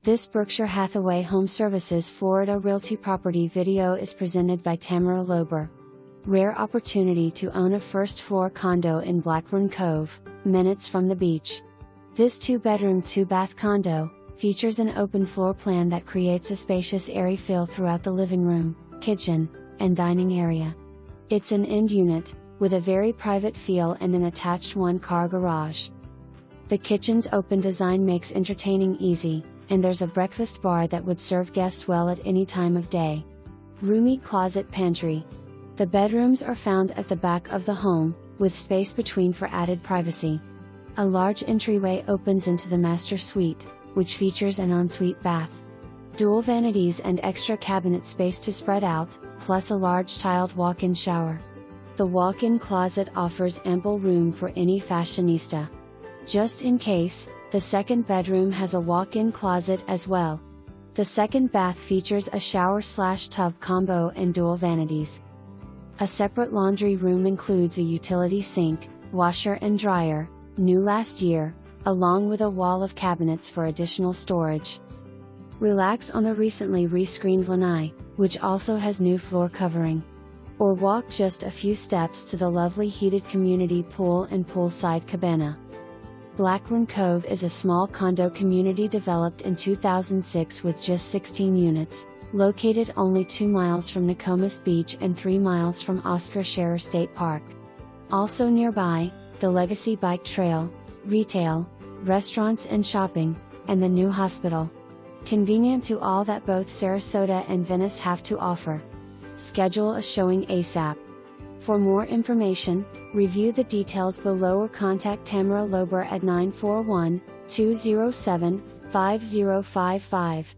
This Berkshire Hathaway HomeServices Florida Realty property video is presented by Tamara Lober. Rare opportunity to own a first-floor condo in Blackburn Cove, minutes from the beach. This 2-bedroom 2-bath condo features an open floor plan that creates a spacious airy feel throughout the living room, kitchen, and dining area. It's an end unit, with a very private feel and an attached 1-car garage. The kitchen's open design makes entertaining easy, and there's a breakfast bar that would serve guests well at any time of day. Roomy closet pantry. The bedrooms are found at the back of the home, with space between for added privacy. A large entryway opens into the master suite, which features an ensuite bath. Dual vanities and extra cabinet space to spread out, plus a large tiled walk-in shower. The walk-in closet offers ample room for any fashionista. Just in case, the second bedroom has a walk-in closet as well. The second bath features a shower/tub combo and dual vanities. A separate laundry room includes a utility sink, washer and dryer, new last year, along with a wall of cabinets for additional storage. Relax on the recently rescreened lanai, which also has new floor covering. Or walk just a few steps to the lovely heated community pool and poolside cabana. Blackburn Cove is a small condo community developed in 2006 with just 16 units, located only 2 miles from NOKOMIS Beach and 3 miles from Oscar Scherer State Park. Also nearby, the Legacy Bike Trail, retail, restaurants and shopping, and the new hospital. Convenient to all that both Sarasota and Venice have to offer. Schedule a showing ASAP. For more information, review the details below or contact Tamara Lober at 941-207-5055.